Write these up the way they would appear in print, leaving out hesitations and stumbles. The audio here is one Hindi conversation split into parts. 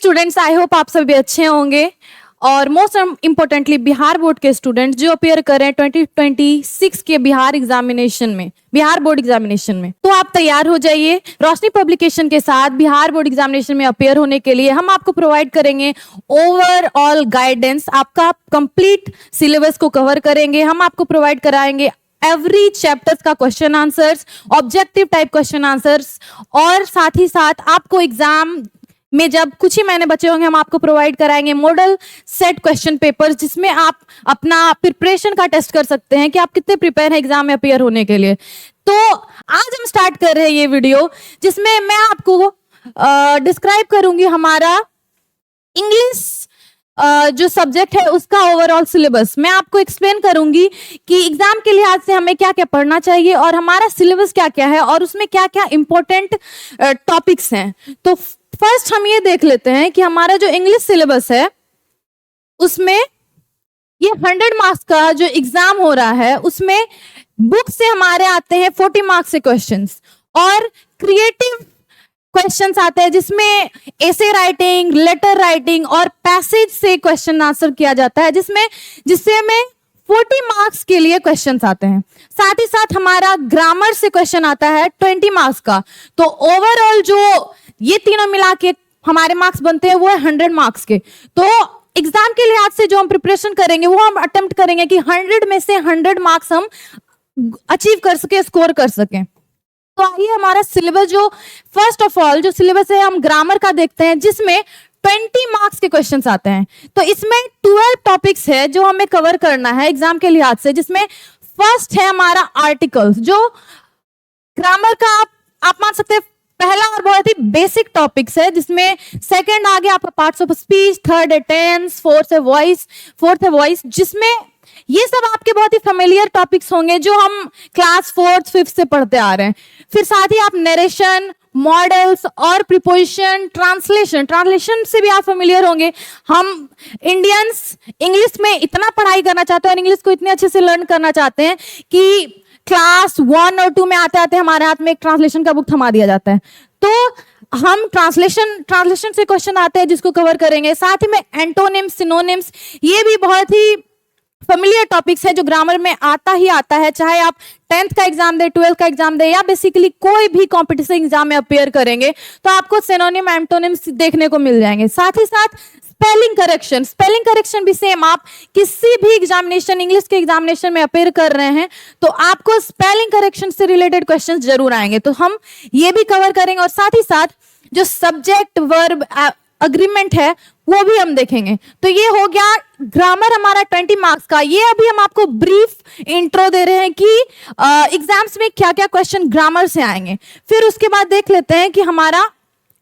स्टूडेंट्स, आई होप आप सभी अच्छे होंगे और मोस्ट इम्पोर्टेंटली बिहार बोर्ड के स्टूडेंट्स जो अपियर कर रहे हैं 2026 के बिहार एग्जामिनेशन में, बिहार बोर्ड एग्जामिनेशन में, तो आप तैयार हो जाइए। रोशनी पब्लिकेशन के साथ बिहार बोर्ड एग्जामिनेशन में अपियर होने के लिए हम आपको प्रोवाइड करेंगे ओवरऑल गाइडेंस, आपका कंप्लीट सिलेबस को कवर करेंगे। हम आपको प्रोवाइड कराएंगे एवरी चैप्टर्स का question answers, objective type question answers, और साथ ही साथ आपको एग्जाम में जब कुछ ही महीने बचे होंगे हम आपको प्रोवाइड कराएंगे मॉडल सेट क्वेश्चन पेपर्स, जिसमें आप अपना प्रिपरेशन का टेस्ट कर सकते हैं कि आप कितने प्रिपेयर हैं एग्जाम में अपियर होने के लिए। तो आज हम स्टार्ट कर रहे हैं ये वीडियो, जिसमें मैं आपको डिस्क्राइब करूंगी हमारा इंग्लिश जो सब्जेक्ट है उसका ओवरऑल सिलेबस। मैं आपको एक्सप्लेन करूंगी कि एग्जाम के लिहाज से हमें क्या क्या पढ़ना चाहिए और हमारा सिलेबस क्या क्या है और उसमें क्या क्या इंपॉर्टेंट टॉपिक्स हैं। तो फर्स्ट हम ये देख लेते हैं कि हमारा जो इंग्लिश सिलेबस है उसमें ये 100 मार्क्स का जो एग्जाम हो रहा है उसमें बुक से हमारे आते हैं 40 मार्क्स से क्वेश्चंस, और क्रिएटिव क्वेश्चंस आते हैं जिसमें एसे राइटिंग, लेटर राइटिंग और पैसेज से क्वेश्चन आंसर किया जाता है, जिससे हमें 40 मार्क्स के लिए क्वेश्चंस आते हैं। साथ ही साथ हमारा ग्रामर से क्वेश्चन आता है 20 मार्क्स का। तो ओवरऑल जो ये तीनों मिला के हमारे मार्क्स बनते हैं वो है 100 मार्क्स के। तो एग्जाम के लिहाज से जो हम प्रिपरेशन करेंगे वो हम अटेम्प्ट करेंगे कि 100 में से 100 मार्क्स हम अचीव कर सके, स्कोर कर सकें। तो आइए हमारा सिलेबस, जो फर्स्ट ऑफ ऑल जो सिलेबस है हम ग्रामर का देखते हैं, जिसमें 20 मार्क्स के क्वेश्चंस आते हैं। तो इसमें 12 टॉपिक्स है जो हमें कवर करना है एग्जाम के लिहाज से, जिसमें फर्स्ट है हमारा आर्टिकल्स, जो ग्रामर का आप मान सकते हैं पहला और बहुत ही बेसिक टॉपिक्स है, जिसमें सेकंड आ गया आपका पार्ट्स ऑफ स्पीच, थर्ड है टेंस, फोर्थ है वॉइस, जिसमें ये सब आपके बहुत ही फेमिलियर टॉपिक्स होंगे जो हम क्लास 4th 5th से पढ़ते आ रहे हैं। फिर साथ ही आप नरेशन, मॉडल्स और प्रीपोजिशन, ट्रांसलेशन से भी आप फेमिलियर होंगे। हम इंडियंस इंग्लिश में इतना पढ़ाई करना चाहते हैं और इंग्लिश को इतने अच्छे से लर्न करना चाहते हैं कि क्लास 1 और 2 में आते आते हमारे हाथ में एक ट्रांसलेशन का बुक थमा दिया जाता है। तो हम ट्रांसलेशन से क्वेश्चन आते हैं जिसको कवर करेंगे। साथ ही में एंटोनिम्स, सिनोनिम्स, ये भी बहुत ही फेमिलियर टॉपिक्स है जो ग्रामर में आता ही आता है, चाहे आप 10th का एग्जाम दे, 12th का एग्जाम दे, या बेसिकली कोई भी कॉम्पिटिशन एग्जाम में अपियर करेंगे तो आपको सिनोनिम, एंटोनिम्स देखने को मिल जाएंगे। साथ ही साथ स्पेलिंग करेक्शन भी सेम, आप किसी भी एग्जामिनेशन, इंग्लिश के एग्जामिनेशन में अपियर कर रहे हैं तो आपको स्पेलिंग करेक्शन से रिलेटेड क्वेश्चंस जरूर आएंगे, तो हम ये भी कवर करेंगे। और साथ ही साथ जो सब्जेक्ट वर्ब अग्रीमेंट है वो भी हम देखेंगे। तो ये हो गया ग्रामर हमारा 20 मार्क्स का। ये अभी हम आपको ब्रीफ इंट्रो दे रहे हैं कि एग्जाम्स में क्या क्या क्वेश्चन ग्रामर से आएंगे। फिर उसके बाद देख लेते हैं कि हमारा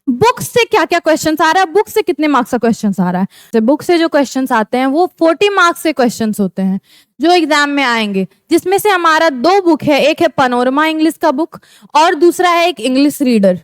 बुक से क्या क्या क्वेश्चंस आ रहा है, बुक से कितने मार्क्स का क्वेश्चंस आ रहा है। तो बुक से जो क्वेश्चंस आते हैं वो 40 मार्क्स से क्वेश्चंस होते हैं जो एग्जाम में आएंगे, जिसमें से हमारा 2 बुक है, एक है पैनोरमा इंग्लिश का बुक और दूसरा है एक इंग्लिश रीडर।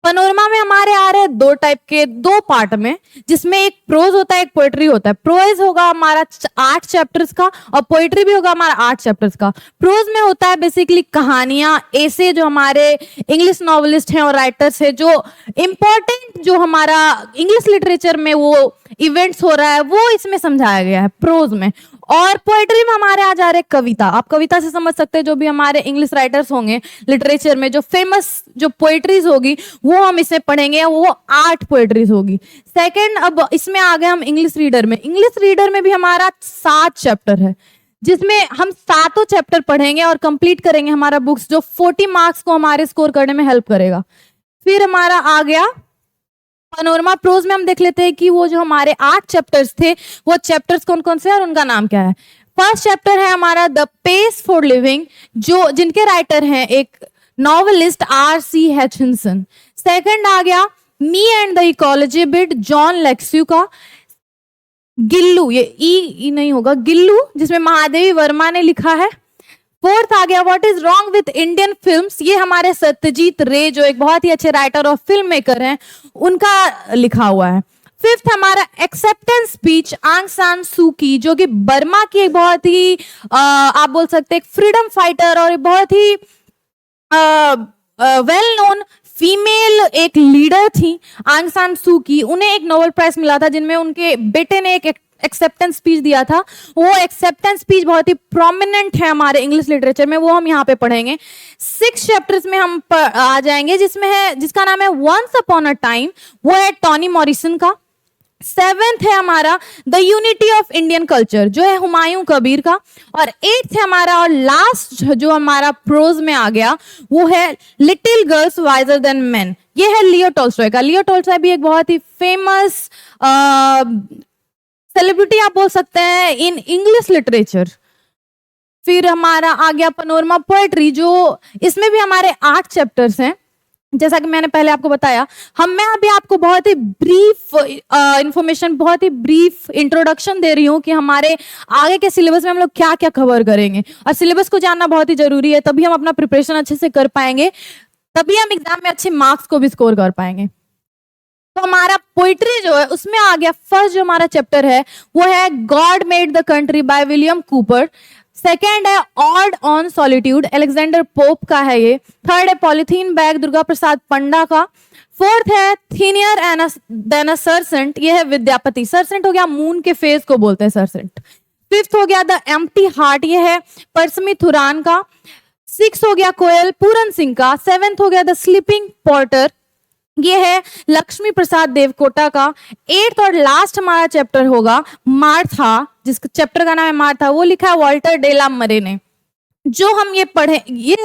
पैनोरमा में हमारे आ रहे हैं 2 टाइप के, 2 पार्ट में, जिसमें एक प्रोज होता है, एक पोएट्री होता है। प्रोज होगा हमारा 8 चैप्टर्स का और पोएट्री भी होगा हमारा 8 चैप्टर्स का। प्रोज में होता है बेसिकली कहानियां, ऐसे जो हमारे इंग्लिश नॉवेलिस्ट हैं और राइटर्स हैं, जो इंपॉर्टेंट जो हमारा इंग्लिश लिटरेचर में वो इवेंट्स हो रहा है वो इसमें समझाया गया है प्रोज में। और पोएट्री में हमारे आ जा रहे कविता, आप कविता से समझ सकते हैं जो भी हमारे इंग्लिश राइटर्स होंगे लिटरेचर में, जो फेमस जो पोएट्रीज होगी वो हम इसमें पढ़ेंगे, वो 8 पोएट्रीज होगी। सेकंड, अब इसमें आ गए हम इंग्लिश रीडर में। इंग्लिश रीडर में भी हमारा 7 चैप्टर है, जिसमें हम 7 चैप्टर पढ़ेंगे और कंप्लीट करेंगे हमारा बुक्स, जो 40 मार्क्स को हमारे स्कोर करने में हेल्प करेगा। फिर हमारा आ गया पैनोरमा प्रोज में, हम देख लेते हैं कि वो जो हमारे 8 चैप्टर्स थे वो चैप्टर्स कौन कौन से हैं और उनका नाम क्या है। फर्स्ट चैप्टर है हमारा द पेस फॉर लिविंग, जो जिनके राइटर हैं एक नॉवेलिस्ट R.C. हचिंसन। सेकंड आ गया me and the ecology bit, Joan Lexau का। गिल्लू, ये ई नहीं होगा, गिल्लू, जिसमें महादेवी वर्मा ने लिखा है। फोर्थ आ गया what is wrong with Indian films, ये हमारे सत्यजीत रे जो एक बहुत ही अच्छे राइटर और फिल्म मेकर हैं उनका लिखा हुआ है। फिफ्थ हमारा एक्सेप्टेंस स्पीच, आंग सान सू की, जो कि बर्मा की एक बहुत ही आप बोल सकते हैं फ्रीडम फाइटर और एक बहुत ही वेल नोन फीमेल एक लीडर थी आंग सान सू की, उन्हें एक नोबेल प्राइज मिला था जिनमें उनके बेटे ने एक एक्सेप्टेंस स्पीच दिया था। वो एक्सेप्टेंस स्पीच बहुत ही प्रोमिनेंट है हमारे इंग्लिश लिटरेचर में, वो हम यहाँ पे पढ़ेंगे। 6 चैप्टर्स में हम आ जाएंगे, जिसमें है, जिसका नाम है वंस अपॉन अ टाइम, वो है टॉनी मॉरिसन का। 7th है हमारा the unity of Indian culture, जो है हुमायूं कबीर का। और 8th है हमारा और लास्ट जो हमारा प्रोज में आ गया, वो है little girls visor then man, ये है लियो टॉल्स्टॉय का। लियो टॉल्स्टॉय भी एक बहुत ही फेमस सेलिब्रिटी आप बोल सकते हैं इन इंग्लिश लिटरेचर। फिर हमारा आ गया पैनोरमा पोएट्री, जो इसमें भी हमारे 8 चैप्टर्स हैं। जैसा कि मैंने पहले आपको बताया, मैं अभी आपको बहुत ही ब्रीफ इंफॉर्मेशन, बहुत ही ब्रीफ इंट्रोडक्शन दे रही हूँ कि हमारे आगे के सिलेबस में हम लोग क्या क्या कवर करेंगे। और सिलेबस को जानना बहुत ही जरूरी है, तभी हम अपना प्रिपरेशन अच्छे से कर पाएंगे, तभी हम एग्जाम में अच्छे मार्क्स को भी स्कोर कर पाएंगे। तो हमारा पोइट्री जो है उसमें आ गया, फर्स्ट जो हमारा चैप्टर है वो है God made the country by William Cowper. Second है ode on solitude, Alexander Pope का है ये। थर्ड है पॉलिथीन बैग, दुर्गा प्रसाद पंडा का। फोर्थ है थिनियर देन अ सरसेंट, ये है विद्यापति। सरसेंट हो गया मून के फेस को बोलते हैं सरसेंट। फिफ्थ हो गया द एम्प्टी हार्ट, ये है परसमी थुरान का। 6 हो गया कोयल पूरन सिंह का। 7th हो गया द स्लीपिंग पोर्टर, ये है लक्ष्मी प्रसाद देवकोटा का। 8th और लास्ट हमारा चैप्टर होगा मार्था, जिस चैप्टर का नाम है मार्था, वो लिखा है वॉल्टर डे ला मरे ने। जो हम ये पढ़े, ये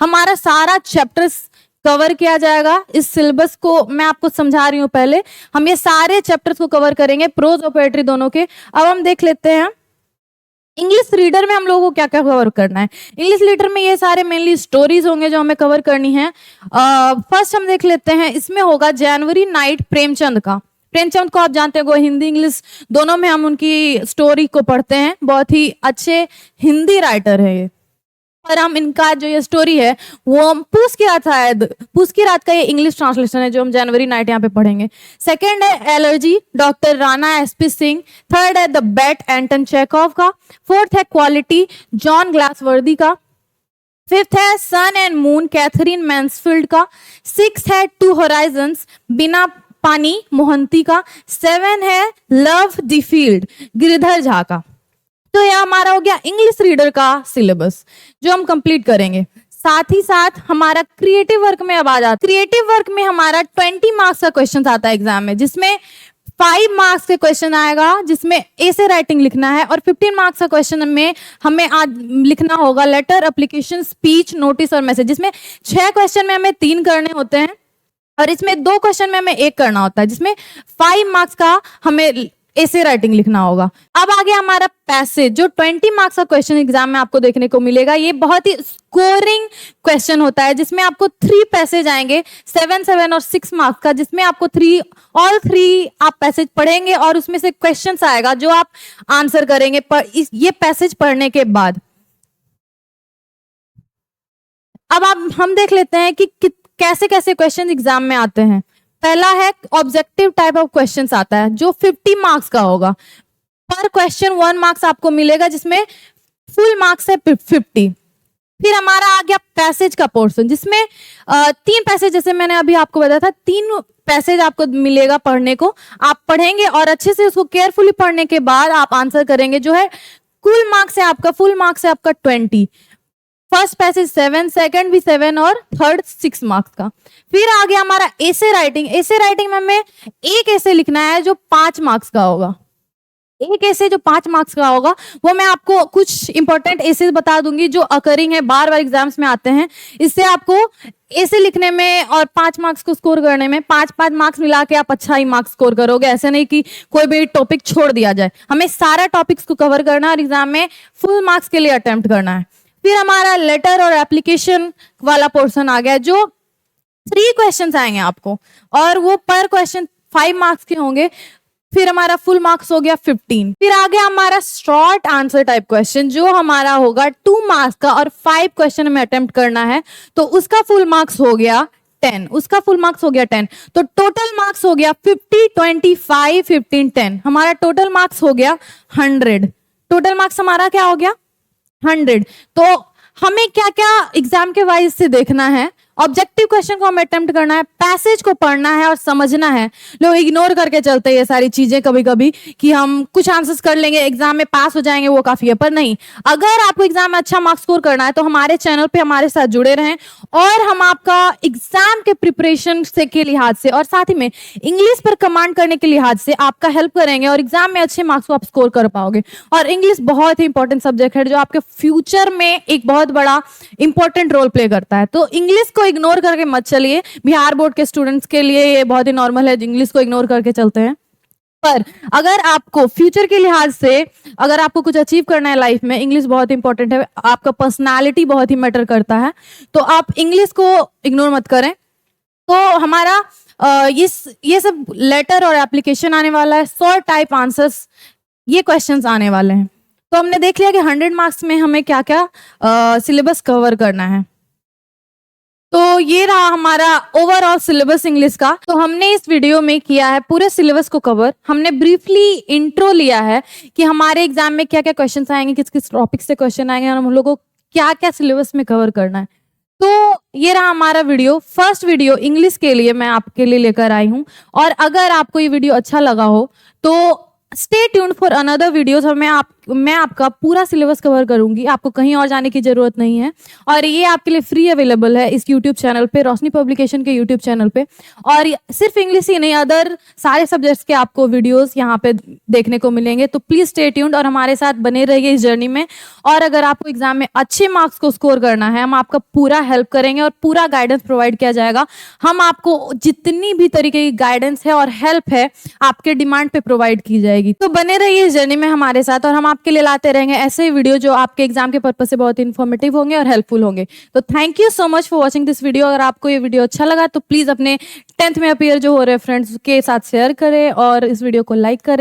हमारा सारा चैप्टर्स कवर किया जाएगा। इस सिलेबस को मैं आपको समझा रही हूँ, पहले हम ये सारे चैप्टर्स को कवर करेंगे, प्रोज और पोएट्री दोनों के। अब हम देख लेते हैं इंग्लिश रीडर में हम लोगों को क्या क्या कवर करना है। इंग्लिश रीडर में ये सारे मेनली स्टोरीज होंगे जो हमें कवर करनी है। फर्स्ट हम देख लेते हैं, इसमें होगा जनवरी नाइट प्रेमचंद का। प्रेमचंद को आप जानते हो, हिंदी इंग्लिश दोनों में हम उनकी स्टोरी को पढ़ते हैं, बहुत ही अच्छे हिंदी राइटर है ये। और हम इनका जो ये स्टोरी है वो पूस की रात है, पूस की रात का ये इंग्लिश ट्रांसलेशन है जो हम जनवरी नाइट यहाँ पे पढ़ेंगे। सेकंड है allergy, doctor Rana SP Singh. Third है द बैट, एंटन चेखोव का। फोर्थ है क्वालिटी, जॉन ग्लासवर्दी का। फिफ्थ है सन एंड मून, कैथरीन मैंसफील्ड का। 6th है टू होराइजन्स, बिना पानी मोहंती का। 7 है love the field, Giridhar Jha का। तो यह हमारा हो गया इंग्लिश रीडर का सिलेबस जो हम कंप्लीट करेंगे। साथ ही साथ हमारा क्रिएटिव वर्क में अब आ जाता है। क्रिएटिव वर्क में हमारा 20 मार्क्स का क्वेश्चन आता है एग्जाम में, जिसमें 5 मार्क्स के क्वेश्चन आएगा जिसमें ऐसे राइटिंग लिखना है, और 15 मार्क्स का क्वेश्चन में हमें आज लिखना होगा लेटर, एप्लीकेशन, स्पीच, नोटिस और मैसेज। जिसमें 6 क्वेश्चन में हमें 3 करने होते हैं और इसमें 2 क्वेश्चन में हमें 1 करना होता है, जिसमें 5 मार्क्स का हमें ऐसे राइटिंग लिखना होगा। अब आ गया हमारा पैसेज, जो 20 मार्क्स का क्वेश्चन एग्जाम में आपको देखने को मिलेगा। ये बहुत ही स्कोरिंग क्वेश्चन होता है, जिसमें आपको 3 पैसेज आएंगे, 7, 7 और 6 मार्क्स का, जिसमें आपको 3 आप पैसेज पढ़ेंगे और उसमें से क्वेश्चंस आएगा जो आप आंसर करेंगे ये पैसेज पढ़ने के बाद। अब हम देख लेते हैं कि कैसे कैसे क्वेश्चन एग्जाम में आते हैं। पहला है ऑब्जेक्टिव टाइप ऑफ क्वेश्चंस आता है जो 50 मार्क्स का होगा। पर क्वेश्चन 1 मार्क्स आपको मिलेगा, जिसमें फुल मार्क्स है 50। फिर हमारा आ गया पैसेज का पोर्शन, जिसमें 3 पैसेज, जैसे मैंने अभी आपको बताया था, 3 पैसेज आपको मिलेगा पढ़ने को। आप पढ़ेंगे और अच्छे से उसको केयरफुली पढ़ने के बाद आप आंसर करेंगे, जो है कुल मार्क्स है आपका, फुल मार्क्स है आपका 20। फर्स्ट पैसेज 7, सेकंड भी 7 और थर्ड 6 मार्क्स का। फिर आ गया हमारा ऐसे राइटिंग। ऐसे राइटिंग में हमें एक ऐसे लिखना है जो 5 मार्क्स का होगा। एक ऐसे जो 5 मार्क्स का होगा वो मैं आपको कुछ इंपॉर्टेंट ऐसे बता दूंगी जो अकरिंग है, बार बार एग्जाम्स में आते हैं। इससे आपको ऐसे लिखने में और 5 मार्क्स को स्कोर करने में 5-5 मार्क्स मिला के आप अच्छा ही मार्क्स स्कोर करोगे। ऐसे नहीं कि कोई भी टॉपिक छोड़ दिया जाए, हमें सारा टॉपिक्स को कवर करना है और एग्जाम में फुल मार्क्स के लिए अटेम्प्ट करना है। फिर हमारा लेटर और एप्लीकेशन वाला पोर्शन आ गया, जो 3 क्वेश्चंस आएंगे आपको और वो पर क्वेश्चन 5 मार्क्स के होंगे। फिर हमारा फुल मार्क्स हो गया 15। फिर आ गया हमारा शॉर्ट आंसर टाइप क्वेश्चन, जो हमारा होगा 2 मार्क्स का और 5 क्वेश्चन हमें अटेम्प्ट करना है, तो उसका फुल मार्क्स हो गया 10। उसका फुल मार्क्स हो गया 10। तो टोटल मार्क्स हो गया 50, 25, 15, 10। हमारा टोटल मार्क्स हो गया 100। टोटल मार्क्स हमारा क्या हो गया 100। तो हमें क्या क्या एग्जाम के वाइज से देखना है ऑब्जेक्टिव क्वेश्चन को हमें अटेम्प्ट करना है, पैसेज को पढ़ना है और समझना है। लोग इग्नोर करके चलते हैं ये सारी चीजें कभी कभी कि हम कुछ आंसर्स कर लेंगे, एग्जाम में पास हो जाएंगे, वो काफी है। पर नहीं, अगर आपको एग्जाम में अच्छा मार्क्स स्कोर करना है तो हमारे चैनल पे हमारे साथ जुड़े रहें और हम आपका एग्जाम के प्रिपरेशन से के लिहाज से और साथ ही में इंग्लिश पर कमांड करने के लिहाज से आपका हेल्प करेंगे और एग्जाम में अच्छे मार्क्स को आप स्कोर कर पाओगे। और इंग्लिश बहुत ही इंपॉर्टेंट सब्जेक्ट है जो आपके फ्यूचर में एक बहुत बड़ा इंपॉर्टेंट रोल प्ले करता है। तो इंग्लिश को इग्नोर करके मत चलिए। बिहार बोर्ड के स्टूडेंट्स के लिए ये बहुत ही नॉर्मल है, इंग्लिश को इग्नोर करके चलते हैं। पर अगर आपको फ्यूचर के लिहाज से अगर आपको कुछ अचीव करना है लाइफ में, इंग्लिश बहुत इंपॉर्टेंट है, आपका पर्सनालिटी बहुत ही मैटर करता है, तो आप इंग्लिश को इग्नोर मत करें। तो हमारा ये सब लेटर और एप्लीकेशन आने वाला है, 100 टाइप आंसर्स, ये क्वेश्चंस आने वाले हैं। तो हमने देख लिया कि 100 मार्क्स में हमें क्या क्या सिलेबस कवर करना है। तो ये रहा हमारा ओवरऑल सिलेबस इंग्लिश का। तो हमने इस वीडियो में किया है पूरे सिलेबस को कवर। हमने ब्रीफली इंट्रो लिया है कि हमारे एग्जाम में क्या क्या क्वेश्चंस आएंगे, किस किस टॉपिक से क्वेश्चन आएंगे और हम लोगों को क्या क्या सिलेबस में कवर करना है। तो ये रहा हमारा वीडियो, फर्स्ट वीडियो इंग्लिश के लिए मैं आपके लिए लेकर आई हूँ। और अगर आपको ये वीडियो अच्छा लगा हो तो stay tuned for another videos और मैं आपका पूरा सिलेबस कवर करूंगी। आपको कहीं और जाने की जरूरत नहीं है और ये आपके लिए फ्री अवेलेबल है इस यूट्यूब चैनल पे, रोशनी पब्लिकेशन के यूट्यूब चैनल पे। और सिर्फ इंग्लिश ही नहीं, अदर सारे सब्जेक्ट्स के आपको वीडियोस यहाँ पे देखने को मिलेंगे। तो प्लीज स्टे ट्यून्ड और हमारे साथ बने रहिए इस जर्नी में। और अगर आपको एग्जाम में अच्छे मार्क्स को स्कोर करना है, हम आपका पूरा हेल्प करेंगे और पूरा गाइडेंस प्रोवाइड किया जाएगा। हम आपको जितनी भी तरीके की गाइडेंस है और हेल्प है आपके डिमांड पे प्रोवाइड की जाएगी। तो बने रहिए इस जर्नी में हमारे साथ और हम आपके लिए लाते रहेंगे ऐसे वीडियो जो आपके एग्जाम के पर्पस से बहुत इन्फॉर्मेटिव होंगे और हेल्पफुल होंगे। तो thank you so much for watching this video. अगर आपको ये वीडियो अच्छा लगा तो प्लीज अपने 10th में अपीयर जो हो रहे फ्रेंड्स के साथ शेयर करें और इस वीडियो को लाइक करें।